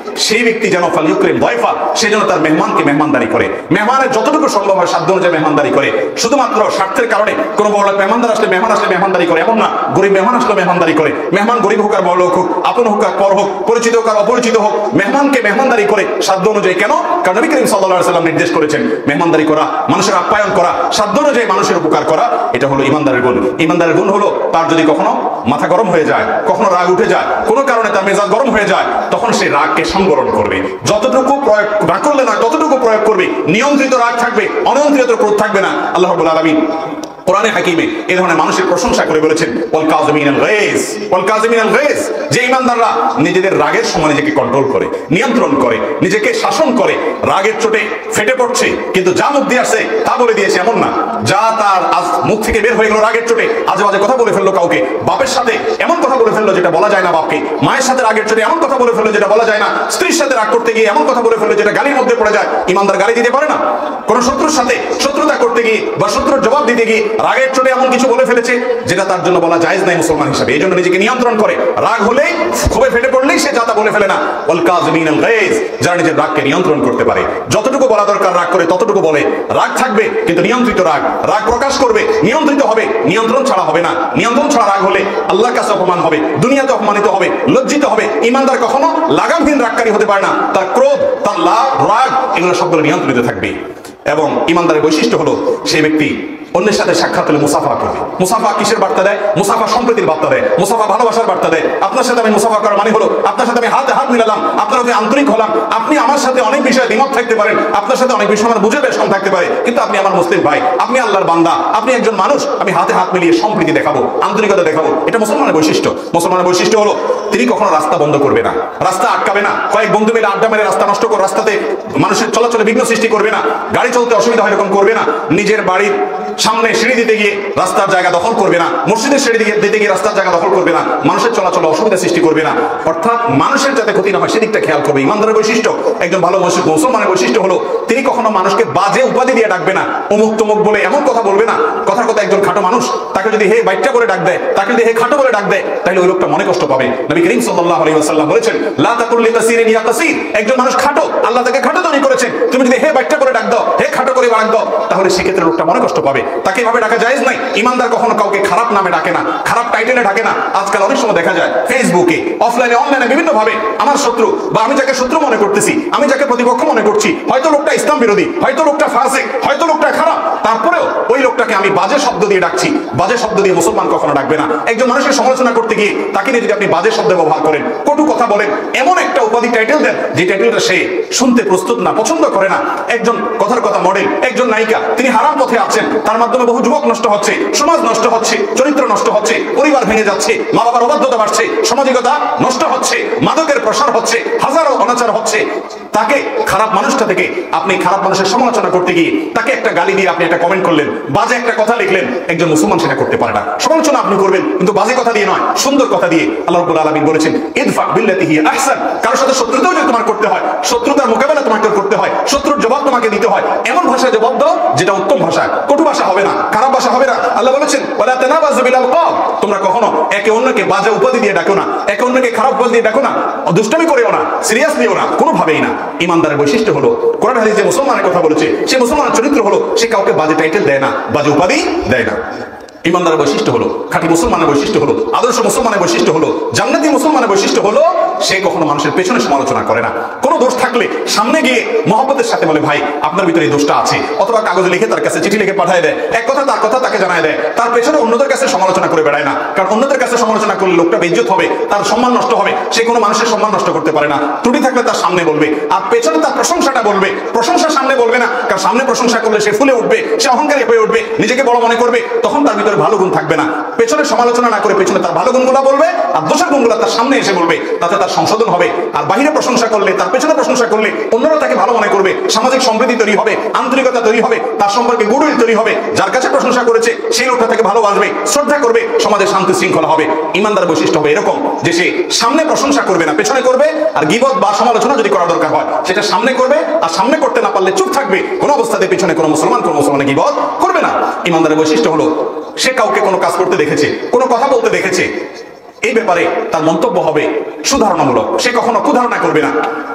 সেই ব্যক্তি যেন ফালিউকরিম দাইফা, সে যেন তার মেহমানকে মেহমানদারি করে, মেহমানের যতটুকু সম্ভব হয় সাধ্য অনুযায়ী মেহমানদারি করে। শুধুমাত্র স্বার্থের কারণে কোনো বড় মেহমানদার আসলে মেহমানদারি করে, এমন না। গরিব মেহমান আসলে মেহমানদারি করে, মেহমান গরিব হোক আর বড় লোক হোক, আপন হোক আর পর হোক, পরিচিত হোক আর অপরিচিত হোক, মেহমানকে মেহমানদারি করে সাধ্য অনুযায়ী। কেন? কারণ নবী করিম সাল্লাল্লাহু আলাইহি ওয়াসাল্লাম নির্দেশ করেছেন মেহমানদারি করা, মানুষের আপ্যায়ন করা, সাধ্য অনুযায়ী মানুষের উপকার করা, এটা হলো ইমানদারের গুণ। ইমানদারের গুণ হলো তার যদি কখনো মাথা গরম হয়ে যায়, কখনো রাগ উঠে যায়, কোনো কারণে তার মেজাজ গরম হয়ে যায়, তখন সে রাগকে সংবরণ করবে। যতটুকু প্রয়োগ না করলে না ততটুকু প্রয়োগ করবে। নিয়ন্ত্রিত রাগ থাকবে, অনিয়ন্ত্রিত ক্রোধ থাকবে না। আল্লাহ রাব্বুল আলামিন কোরআনে হাকিমে এই ধরনের মানুষের প্রশংসা করে বলেছেন ওয়াল কাযিমিনাল গায়জ, যে ইমানদাররা নিজেদের রাগের সময় নিজেকে কন্ট্রোল করে, নিয়ন্ত্রণ করে, নিজেকে শাসন করে। রাগের চোটে ফেটে পড়ছে কিন্তু যা মুখ দিয়ে আসছে তা বলে দিয়েছে, এমন না। যা তার আজ মুখ থেকে বের হয়ে গেল রাগের চোটে, আজে বাজে কথা বলে ফেললো কাউকে, বাপের সাথে এমন কথা বলে ফেললো যেটা বলা যায় না বাপকে, মায়ের সাথে রাগের চোটে এমন কথা বলে ফেললো যেটা বলা যায় না, স্ত্রীর সাথে রাগ করতে গিয়ে এমন কথা বলে ফেললো যেটা গালির মধ্যে পড়ে যায়। ইমানদার গালি দিতে পারে না। কোন শত্রুর সাথে শত্রুতা করতে গিয়ে বা শত্রুর জবাব দিতে গিয়ে রাগের চোটে এমন কিছু বলে ফেলেছে যেটা তার জন্য বলা জায়েজ নাই মুসলমান হিসেবে। এই জন্য নিজেকে নিয়ন্ত্রণ করে, রাগ হলেই ক্ষোভে ফেটে পড়লেই সে যা বলে ফেলে না। ওয়াল কাযিমিনাল গায়জ, যারা নিজের রাগকে নিয়ন্ত্রণ করতে পারে, যতটুকু বলা দরকার রাগ করে ততটুকু বলে। রাগ থাকবে কিন্তু নিয়ন্ত্রিত রাগ, রাগ প্রকাশ করবে, নিয়ন্ত্রিত হবে, নিয়ন্ত্রণ ছাড়া হবে না। নিয়ন্ত্রণ ছাড়া রাগ হলে আল্লাহর কাছে অপমান হবে, দুনিয়াতে অপমানিত হবে, লজ্জিত হবে। ইমানদার কখনো লাগামহীন রাগকারী হতে পারে না। তার ক্রোধ, তার রাগ, এগুলো সবগুলো নিয়ন্ত্রিত থাকবে। এবং ইমানদারের বৈশিষ্ট্য হলো সেই ব্যক্তি অন্যের সাথে সাক্ষাৎ হলে মুসাফা করবে। মুসাফা কিসের বার্তা দেয়? মুসাফা সম্প্রীতির বার্তা দেয়, মুসাফা ভালোবাসার বার্তা দেয়। আপনার সাথে আমি মুসাফা করার মানে হলো আপনার সাথে আমি হাতে হাত মিলালাম, আপনার সাথে আন্তরিক হলাম। আপনি আমার সাথে অনেক বিষয়ে দ্বিমত থাকতে পারেন, আপনার সাথে অনেক বিষয় আমার বুঝে বেশ কম থাকতে পারে, কিন্তু আপনি আমার মুসলিম ভাই, আপনি আল্লাহর বান্দা, আপনি একজন মানুষ। আমি হাতে হাত মিলিয়ে সম্প্রীতি দেখাবো, আন্তরিকতা দেখাবো। এটা মুসলমানের বৈশিষ্ট্য। মুসলমানের বৈশিষ্ট্য হলো তিনি কখনো রাস্তা বন্ধ করবে না, রাস্তা আটকাবে না, কয়েক বন্ধু মিলে আড্ডা মেরে রাস্তা নষ্ট করে রাস্তাতে মানুষের চলাচলে বিঘ্ন সৃষ্টি করবে না, গাড়ি চলতে অসুবিধা হয় এরকম করবে না। নিজের বাড়ির সামনে সিঁড়ি দিতে গিয়ে রাস্তার জায়গা দখল করবে না, মসজিদের সিঁড়ি দিতে গিয়ে রাস্তার জায়গা দখল করবে না, মানুষের চলাচলে অসুবিধা সৃষ্টি করবে না। অর্থাৎ মানুষের যাতে ক্ষতি না হয় সেদিকটা খেয়াল করবে। ইমানদারের বৈশিষ্ট্য, একজন ভালো মুসলমানের বৈশিষ্ট্য হলো তিনি কখনো মানুষকে বাজে উপাধি দিয়ে ডাকবে না, অমুক তমুক বলে এমন কথা বলবে না। কথার কথা একজন খাটো মানুষ, তাকে যদি হে বাইটটা বলে ডাক দেয়, তাকে যদি হে খাটো বলে ডাক দেয়, তাহলে ওই লোকটা মনে কষ্ট পাবে। নবী করিম সাল্লাল্লাহু আলাইহি ওয়াসাল্লাম বলেছেন লা তাকুল লিকাসিরিন ইয়া কাসির, একজন মানুষ খাটো, আল্লাহ তাকে খাটো তৈরি করেছেন, তুমি যদি হে বাইটটা করে ডাক দাও, হে খাটো করে ডাক দাও, তাহলে সেক্ষেত্রে লোকটা মনে কষ্ট পাবে। তাকে এভাবে ডাকা জায়েজ নাই। ইমানদার কখনো কাউকে খারাপ নামে ডাকে না, খারাপ টাইটেলে ডাকে না। আজকাল অনেক সময় দেখা যায় ফেসবুকে, অফলাইনে, অনলাইনে বিভিন্ন ভাবে আমার শত্রু বা আমি যাকে শত্রু মনে করতেছি, আমি যাকে প্রতিপক্ষ মনে করছি, হয়তো লোকটা ইসলাম বিরোধী, হয়তো লোকটা ফাসিক, হয়তো লোকটা খারাপ, তারপরেও ওই লোকটাকে আমি বাজে শব্দ দিয়ে ডাকছি। বাজে শব্দ দিয়ে মুসলমান কখনো ডাকবে না। একজন মানুষের সমালোচনা করতে গিয়ে তাকে নিয়ে যদি আপনি বাজে শব্দ ব্যবহার করেন, কটু কথা বলেন, এমন একটা উপাধি টাইটেল দেন যে টাইটেলটা সে শুনতে প্রস্তুত না, পছন্দ করে না। একজন কথার কথা মডেল, একজন নায়িকা, তিনি হারাম পথে আছেন, তার মাধ্যমে বহু যুবক নষ্ট হচ্ছে, সমাজ নষ্ট হচ্ছে, চরিত্র নষ্ট হচ্ছে, পরিবার ভেঙে যাচ্ছে, মা বাবার অবাধ্যতা বাড়ছে, সামাজিকতা নষ্ট হচ্ছে, মাদকের প্রসার হচ্ছে, হাজারো অনাচার হচ্ছে। তাকে খারাপ মানুষটা থেকে আপনি খারাপ মানুষের সমালোচনা করতে গিয়ে তাকে একটা গালি দিয়ে আপনি একটা কমেন্ট করলেন, বাজে একটা কথা লিখলেন, একজন মুসলমান সেটা করতে পারে না। সমালোচনা আপনি করবেন কিন্তু বাজে কথা দিয়ে নয়, সুন্দর কথা দিয়ে। আল্লাহ রাব্বুল আলামিন বলেছেন ইদফা বিল্লাতি হিয়া আহসান, কারোর সাথে শত্রুতাও যদি তোমার করতে হয়, শত্রুতার মোকাবেলা তোমাকে করতে হয়, শত্রুর জবাব তোমাকে দিতে হয়, এমন ভাষায় জবাব দাও যেটা উত্তম ভাষা, কটু ভাষা হবে না, খারাপ ভাষা হবে না। আল্লাহ বলেছেন ওয়ালা তানাবাযু বিল আলকাব, তোমরা কখনো একে অন্যকে বাজে উপাধি দিয়ে ডাকো না, একে অন্যকে খারাপ উপাধি দিয়ে ডাকো না, দুষ্টামি করেও না, সিরিয়াস নিও না, কোনোভাবেই না। ইমানদারের বৈশিষ্ট্য হলো কোরআন হাদিস যে মুসলমানের কথা বলেছে, সে মুসলমানের চরিত্র হলো সে কাউকে বাজে টাইটেল দেয় না, বাজে উপাধি দেয় না। ইমানদারের বৈশিষ্ট্য হলো, খাঁটি মুসলমানের বৈশিষ্ট্য হলো, আদর্শ মুসলমানের বৈশিষ্ট্য হলো, জান্নাতি মুসলমানের বৈশিষ্ট্য হলো সে কখনো মানুষের পেছনে সমালোচনা করে না। কোনো দোষ থাকলে সামনে গিয়ে মহব্বতের সাথে বলে ভাই আপনার ভিতরে এই দোষটা আছে, অথবা কাগজে লিখে তার কাছে চিঠি লিখে পাঠিয়ে দেয়, এক কথা তার কথা তাকে জানায় দেয়। তার পেছনে অন্যদের কাছে সমালোচনা করে বেড়ায় না, কারণ অন্যদের কাছে সমালোচনা করলে লোকটা বেইজ্জত হবে, তার সম্মান নষ্ট হবে। সে কোনো মানুষের সম্মান নষ্ট করতে পারে না। ত্রুটি থাকলে তার সামনে বলবে, আর পেছনে তার প্রশংসাটা বলবে, প্রশংসা সামনে বলবে না, কারণ সামনে প্রশংসা করলে সে ফুলে উঠবে, সে অহংকারী হয়ে উঠবে, নিজেকে বড় মনে করবে, তখন তার ভিতরে ভালো গুণ থাকবে না। পেছনে সমালোচনা না করে পেছনে তার ভালো গুণগুলো বলবে, আর দোষের গুণগুলো তার সামনে এসে বলবে, তাতে তার সংশোধন হবে। আর বাহিরে প্রশংসা করলে, তার পেছনে প্রশংসা করলে অন্যরা তাকে ভালো মনে করবে, সামাজিক সম্প্রীতি তৈরি হবে, আন্তরিকতা তৈরি হবে, তার সম্পর্কে গুডউইল তৈরি হবে। যার কাছে প্রশংসা করেছে সেই লোকটা তাকে ভালোবাসবে, শ্রদ্ধা করবে, সমাজে শান্তি শৃঙ্খলা হবে। ইমানদার বৈশিষ্ট্য হবে এরকম যে সে সামনে প্রশংসা করবে না, পেছনে করবে। আর গীবত বা সমালোচনা যদি করা দরকার হয় সেটা সামনে করবে, আর সামনে করতে না পারলে চুপ থাকবে। কোনো অবস্থাতে পেছনে কোনো মুসলমানের গীবত করবে না। ইমানদারের বৈশিষ্ট্য হলো সে কাউকে কোনো কাজ করতে দেখেছে, কোনো কথা বলতে দেখেছে, এই ব্যাপারে তার মন্তব্য হবে সুধারণামূলক, সে কখনো কুধারণা করবে না।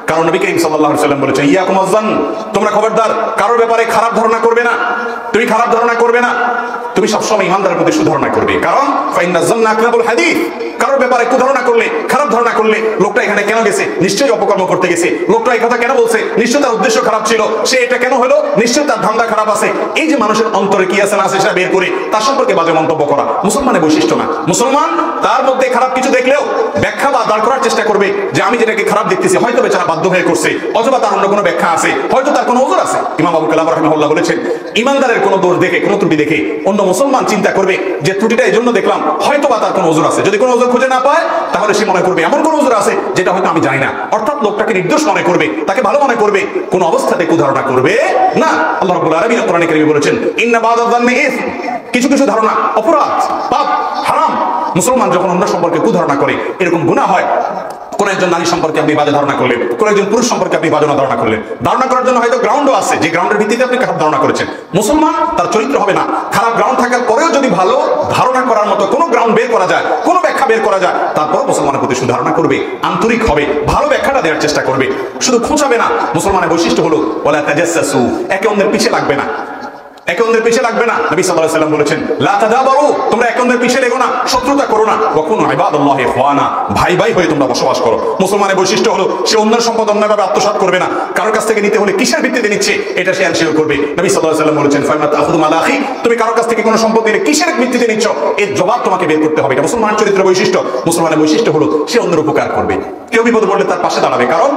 কারণ নবী করিম সাল্লাল্লাহু আলাইহি ওয়াসাল্লাম বলেছেন, ইয়াকুম আয-যন, তোমরা খবরদার কারোর ব্যাপারে খারাপ ধারণা করবে না। তুমি খারাপ ধারণা করবে না, তুমি সবসময় ইমানদারের প্রতি সুধারণা করবে। কারণ ফাইন্না যন্না আকযাবুল হাদিস, কারোর ব্যাপারে কুধারণা করলে, খারাপ ধারণা করলে, লোকটা এখানে কেন গেছে, নিশ্চয়ই অপকর্ম করতে গেছে, লোকটা এই কথা কেন বলছে, নিশ্চয়ই তার উদ্দেশ্য খারাপ ছিল, সে এটা কেন হলো, নিশ্চয়ই তার ধান্দা খারাপ আছে। এই যে মানুষের অন্তরে কি আছে না আছে সেটা বের করে তার সম্পর্কে বাজে মন্তব্য করা মুসলমানের বৈশিষ্ট্য না। মুসলমান তার মধ্যে খারাপ কিছু দেখলেও ব্যাখ্যা বা দাঁড় করার চেষ্টা করবে যে আমি যেটাকে খারাপ দেখতেছি হয়তো বেচারা বাধ্য হয়ে করছে, অথবা তার অন্য কোনো ব্যাখ্যা আছে, হয়তো তার কোনো ওজর আছে। ইমাম আবু কালাম রাহিমাহুল্লাহ বলেছেন, ইমানদারের কোনো দোষ দেখে, কোনো ত্রুটি দেখে অন্য মুসলমান চিন্তা করবে যে ত্রুটিটা এই জন্য দেখলাম, হয়তো বা তার কোনো ওজর আছে। যদি কোনো ওজর খুঁজে না পায় তাহলে সে মনে করবে এমন কোনো ওজর আছে যেটা হয়তো আমি জানি না। অর্থাৎ লোকটাকে নির্দোষ মনে করবে, তাকে ভালো মনে করবে, কোনো অবস্থাতে কুধারণা করবে না। আল্লাহ রাব্বুল আলামিন কোরআনে কারীমে বলেছেন, ইন্না বা'দা যান্নি ইসম, কিছু কিছু ধারণা অপরাধ, পাপ, হারাম। মুসলমান যখন অন্য সম্পর্কে কুধারণা করে, এরকম গুনাহ হয়। কোন একজন নারী সম্পর্কে আপনি বাজে ধারণা করলেন, কোন একজন পুরুষ সম্পর্কে আপনি বাজে ধারণা করলেন, ধারণা করার জন্য হয়তো গ্রাউন্ডও আছে, যে গ্রাউন্ডের ভিত্তিতে আপনি খারাপ ধারণা করেছেন। মুসলমান তার চরিত্র হবে না। খারাপ গ্রাউন্ড থাকার পরেও যদি ভালো ধারণা করার মতো কোনো গ্রাউন্ড বের করা যায়, কোনো ব্যাখ্যা বের করা যায়, তারপর মুসলমানের প্রতি সুধারণা করবে, আন্তরিক হবে, ভালো ব্যাখ্যাটা দেওয়ার চেষ্টা করবে, শুধু খোঁচাবে না। মুসলমানের বৈশিষ্ট্য হলো ওয়ালা তাজাসসু, একে অন্যের পিছে লাগবে না, একে অন্যের পিছে লাগবে না। নবী সাল্লাল্লাহু আলাইহি ওয়াসাল্লাম বলেছেন, লা তাদাবারু, তোমরা একে অন্যের পিছে লেগো না, শত্রুতা করো না। ওয়া কুনু ইবাদাল্লাহি ইখওয়ানা, ভাই ভাই হয়ে তোমরা বসবাস করো। মুসলমানের বৈশিষ্ট্য হলো সে অন্যের সম্পদ অন্যভাবে আত্মসাৎ করবে না। কারোর কাছ থেকে নিতে হলে কিসের ভিত্তিতে নিচ্ছে এটা সে এনশিওর করবে। নবী সাল্লাল্লাহু আলাইহি ওয়াসাল্লাম বলেছেন, ফাইমা তাখুযু মাল আখি, তুমি কারোর কাছ থেকে কোনো সম্পদ নিলে কিসের ভিত্তিতে নিচ্ছ, এর জবাব তোমাকে বের করতে হবে। এটা মুসলমানের চরিত্র বৈশিষ্ট্য। মুসলমানের বৈশিষ্ট্য হলো সে অন্যের উপকার করবে, কেউ বিপদে পড়লে তার পাশে দাঁড়াবে। কারণ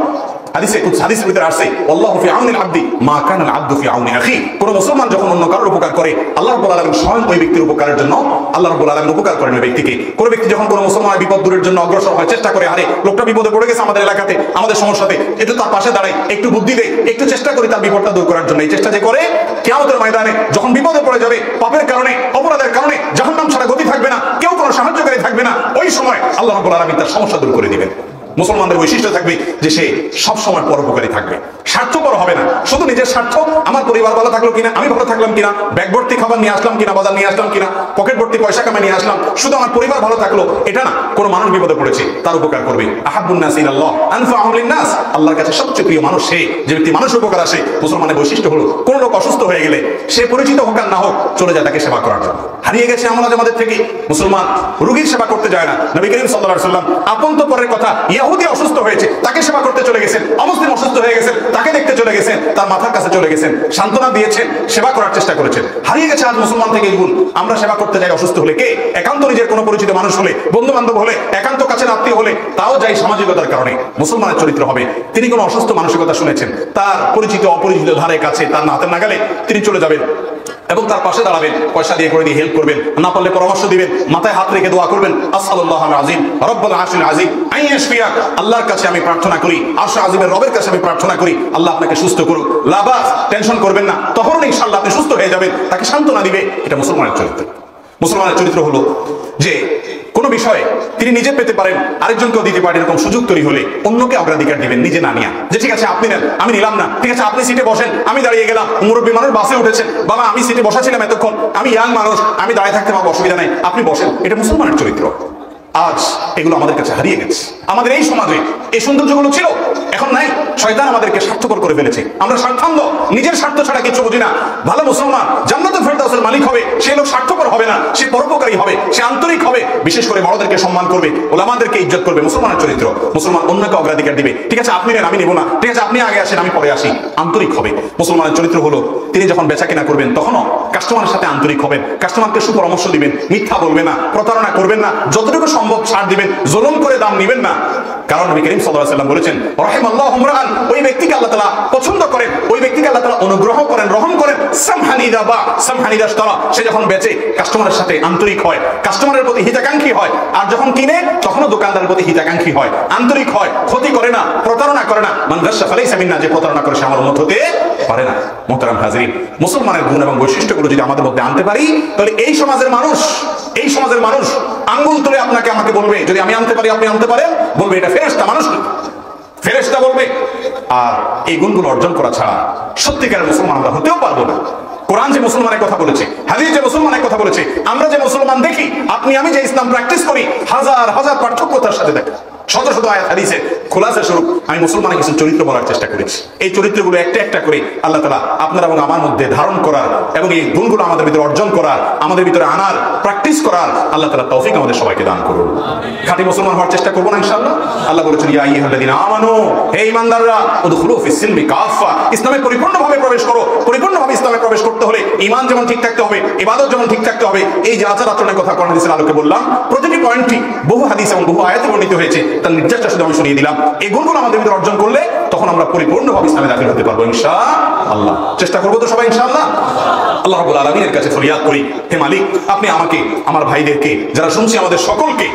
হাদিসের ভিতরে আসছে, আল্লাহু ফি আউনিল আবদি মা কানাল আবদু ফি আউনি আখি, কোন মুসলমান যখন অন্য কারোর উপকার করে, আল্লাহ রাব্বুল আলামিন স্বয়ং ওই ব্যক্তির উপকারের জন্য আল্লাহ রাব্বুল আলামিন উপকার করেন ওই ব্যক্তিকে। কোন ব্যক্তি যখন কোন মুসলমানের বিপদ দূরের জন্য অগ্রসর হয়, চেষ্টা করে, আরে লোকটা বিপদে পড়ে গেছে আমাদের এলাকাতে, আমাদের সমস্যাতে, একটু তার পাশে দাঁড়াই, একটু বুদ্ধি দেই, একটু চেষ্টা করি তার বিপদটা দূর করার জন্য, এই চেষ্টা যে করে, কিয়ামতের ময়দানে যখন বিপদে পড়ে যাবে, পাপের কারণে, অপরাধের কারণে জাহান্নাম ছাড়া গতি থাকবে না, কেউ কোনো সাহায্যকারী থাকবে না, ওই সময় আল্লাহ রাব্বুল আলামিন তার সমস্যা দূর করে দিবেন। মুসলমানদের বৈশিষ্ট্য থাকবে যে সে সবসময় পরোপকারী থাকবে, স্বার্থপর হবে না। শুধু নিজের স্বার্থ, আমার পরিবার ভালো থাকলো কিনা, আমি ভালো থাকলাম কিনা, ব্যাগ ভর্তি খাবার নিয়ে আসলাম কিনা, বাজার নিয়ে আসলাম কিনা, পকেট ভর্তি পয়সা কামাই নিয়ে আসলাম, শুধু আমার পরিবার ভালো থাকলো এটা না। কোন মানুষ বিপদে পড়েছে তার উপকার করবে। আহাব্বুন নাস ইলাল্লাহ আনফাউহুম লিন-নাস, আল্লাহর কাছে সবচেয়ে প্রিয় মানুষ সে যে ব্যক্তি মানুষের উপকার আসে। মুসলমানের বৈশিষ্ট্য হলো কোন লোক অসুস্থ হয়ে গেলে সে পরিচিত হোক আর না হোক চলে যায় তাকে সেবা করার জন্য। হারিয়ে গেছে আমাদের থেকে, মুসলমান রোগীর সেবা করতে যায় না। নবী করিম সাল্লাল্লাহু আলাইহি ওয়াসাল্লাম আপন তো পরের কথা, ইহুদি অসুস্থ হয়েছে তাকে সেবা করতে চলে গেছেন, অমুসলিম অসুস্থ হয়ে গেছেন তাকে দেখতে চলে গেছেন, তার মাথার কাছে চলে গেছেন, সান্ত্বনা দিয়েছেন, সেবা করার চেষ্টা করেছেন। হারিয়ে গেছে আজ মুসলমান থেকে এই গুণ। আমরা সেবা করতে যাই অসুস্থ হলে, কে একান্ত নিজের কোনো পরিচিত মানুষ হলে, বন্ধু বান্ধব হলে, একান্ত কাছের আত্মীয় হলে, তাও যাই সামাজিকতার কারণে। মুসলমানের চরিত্র হবে তিনি কোনো অসুস্থ মানসিকতা শুনেছেন, তার পরিচিত অপরিচিত ধারে কাছে, তার হাতের নাগালে তিনি চলে যাবেন এবং তার পাশে দাঁড়াবেন, পয়সা দিয়ে করে দিয়ে হেল্প করবেন, না পারলে পরামর্শ দিবেন, মাথায় হাত রেখে দোয়া করবেন, আসসালাল্লাহু আযীম রব্বুল আরশিল আযীম আইয়াশফিয়া, আল্লাহর কাছে আমি প্রার্থনা করি, আরশ আযীমের রবের কাছে আমি প্রার্থনা করি আল্লাহ আপনাকে সুস্থ করুক। লাবাস, টেনশন করবেন না, তখন ইনশাআল্লাহ আপনি সুস্থ হয়ে যাবেন, তাকে সান্ত্বনা দিবে। এটা মুসলমানের চরিত্র। মুসলমানের চরিত্র হলো যে কোন বিষয়ে তিনি নিজে পেতে পারেন, আরেকজনকেও দিতে পারেন, এরকম সুযোগ তৈরি হলে অন্যকে অগ্রাধিকার দিবেন, নিজে না নিয়া। যে ঠিক আছে আপনি নেন, আমি নিলাম না, ঠিক আছে আপনি সিটে বসেন, আমি দাঁড়িয়ে গেলাম, মুরব্বী মানুষ বাসে উঠেছেন, বাবা আমি সিটে বসা ছিলাম এতক্ষণ, আমি ইয়াং মানুষ, আমি দাঁড়িয়ে থাকতে পারবো, অসুবিধা নাই, আপনি বসেন। এটা মুসলমানের চরিত্র। আজ এগুলো আমাদের কাছে হারিয়ে গেছে। আমাদের এই সমাজে এই সৌন্দর্যগুলো ছিল, এখন নাই। শয়তান আমাদেরকে স্বার্থপর করে ফেলেছে, আমরা স্বার্থান্ধ, নিজের স্বার্থ ছাড়া কিছু বুঝি না। ভালো মুসলমান জান্নাতুল ফেরদাউসের মালিক হবে, সে লোক স্বার্থপর হবে না, সে পরোপকারী হবে, সে আন্তরিক হবে, বিশেষ করে বড়দেরকে সম্মান করবে, ওলামাদেরকে ইজ্জত করবে। মুসলমানের চরিত্র। মুসলমান অন্যকে অগ্রাধিকার দিবে, ঠিক আছে আপনি নেন আমি নেব না, ঠিক আছে আপনি আগে আসেন আমি পরে আসি, আন্তরিক হবে। মুসলমানের চরিত্র হলো তিনি যখন বেচা কেনা করবেন তখনও কাস্টমারের সাথে আন্তরিক হবেন, কাস্টমারকে সুপরামর্শ দিবেন, মিথ্যা বলবেন না, প্রতারণা করবেন না, যতটুকু সম্ভব ছাড় দিবেন, জুলুম করে দাম নেবেন না। কারণ নবী করিম সাল্লাল্লাহু আলাইহি ওয়াসাল্লাম বলেছেন, রাহিমাল্লাহু ইমরাআন, ওই ব্যক্তিকে আল্লাহ তাআলা পছন্দ করেন, ওই ব্যক্তিকে আল্লাহ তাআলা অনুগ্রহ করেন, রহম করেন, সামহানিদা বা সামহানিদা ইশতারা, সে যখন বেচে কাস্টমারের সাথে আন্তরিক হয়, কাস্টমারের প্রতি হিতাকাঙ্ক্ষী হয়, আর যখন কিনে তখনও দোকানদারের প্রতি হিতাকাঙ্ক্ষী হয়, আন্তরিক হয়, ক্ষতি করে না, প্রতারণা করে না। মান গাশা ফালাইসা মিন্না, যে প্রতারণা করে সে আমার উম্মত হতে পারে না। মুহতারাম হাজিরিন, মুসলমানের গুণ এবং বৈশিষ্ট্যগুলো যদি আমাদের মধ্যে আনতে পারি, তাহলে এই সমাজের মানুষ আঙ্গুল তুলে আপনাকে আমাকে বলবে, যদি আমি আনতে পারি আপনি আনতে পারেন, বলবে এটা ফেরেশতা, মানুষ ফেরেশতা বলবে। আর এই গুণগুলো অর্জন করা ছাড়া সত্যিকারের মুসলমান আমরা হতেও পারবো না। কোরআন যে মুসলমানের কথা বলেছে, হাদিস যে মুসলমানের কথা বলেছে, আমরা যে মুসলমান দেখি, আপনি আমি যে ইসলাম প্র্যাকটিস করি, হাজার হাজার পার্থক্য তার সাথে দেখে। শত শত আয়াত হাদিসের খোলাসা স্বরূপ আমি মুসলমানের কিছু চরিত্র বলার চেষ্টা করেছি। এই চরিত্রগুলো একটা একটা করে আল্লাহ তাআলা আপনার এবং আমার মধ্যে ধারণ করার এবং এই গুণগুলো আমাদের ভিতরে অর্জন করার, আমাদের ভিতরে আনার, প্র্যাকটিস করার আল্লাহ তাআলা তৌফিক আমাদের সবাইকে দান করুন। খাঁটি মুসলমান হওয়ার চেষ্টা করব না ইনশাআল্লাহ। আল্লাহ বলেছেন, ইয়া আইয়ুহাল্লাযীনা আমানু, হে ঈমানদাররা, উদখুলু ফিস সিলমি কাফা, ইসলামে পরিপূর্ণভাবে প্রবেশ করো। পরিপূর্ণভাবে ইসলামে প্রবেশ করতে হলে ঈমান যেমন ঠিক থাকতে হবে, ইবাদত যেমন ঠিক থাকতে হবে। এই যে আচার আচরণের কথা কোরআন হাদিসের আলোকে বললাম, প্রতিটি পয়েন্টই বহু হাদিস এবং বহু আয়াতে বর্ণিত হয়েছে, তার নির্দেশটা শুধু আমি শুনিয়ে দিলাম। এই গুণগুলো আমাদের ভিতরে অর্জন করলে তখন আমরা পরিপূর্ণভাবে ইসলামে দাখিল হতে পারবো ইনশাআল্লাহ। চেষ্টা করবো তো সবাই ইনশাআল্লাহ। আল্লাহ রাব্বুল আলামিনের কাছে ফরিয়াদ করি, হে মালিক, আপনি আমাকে, আমার ভাইদেরকে, যারা শুনছি আমাদের সকলকে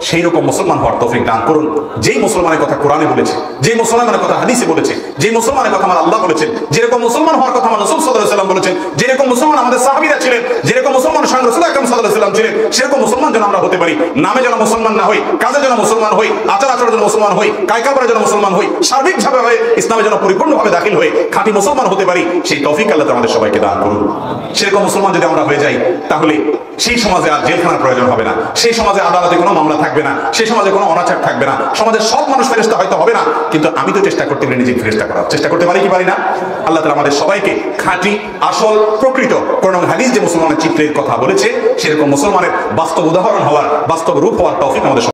সেই রকম মুসলমান হওয়ার তৌফিক দান করুন, যেই মুসলমানের কথা কোরআনে বলেছে, যেই মুসলমানের কথা হাদিসে বলেছে, যেই মুসলমানের কথা আমার আল্লাহ বলেছেন, যেরকম মুসলমান হওয়ার কথা আমার রাসূল সাল্লাল্লাহু আলাইহি ওয়াসাল্লাম বলেছেন, যেরকম মুসলমান আমাদের সাহাবীরা ছিলেন, যেরকম মুসলমান স্বয়ং রাসূল আকরাম সাল্লাল্লাহু আলাইহি ওয়াসাল্লাম ছিলেন, সেরকম মুসলমান যেন আমরা হতে পারি। নামে যেন মুসলমান না হই, কাজে যেন মুসলমান হই, আচার আচরণে যেন মুসলমান হই, কায়কাপড়ে যেন মুসলমান হই, সার্বিকভাবে ইসলামে যেন পরিপূর্ণভাবে দাখিল হয়ে খাঁটি মুসলমান হতে পারি, সেই তৌফিক আল্লাহ আমাদের সবাইকে দান করুন। সেরকম মুসলমান যদি আমরা হয়ে যাই, তাহলে সেই সমাজে আর জেলখানার প্রয়োজন হবে না, সেই সমাজে আদালতে কোনো মামলা থাকবে না, সেই সমাজে কোনো অনাচার থাকবে না, সমাজের সব মানুষ ফেরেশতা হয়তো হবে না, কিন্তু আমি তো চেষ্টা করতে পারি নিজেকে ফেরেশতা করার। চেষ্টা করতে পারি কি পারি না? আল্লাহ তাআলা আমাদের সবাইকে খাঁটি, আসল, প্রকৃত কোরআন হাদিস যে মুসলমানের চিত্রের কথা বলেছে, সেরকম মুসলমানের বাস্তব উদাহরণ হওয়ার, বাস্তব রূপ হওয়ার তৌফিক আমাদের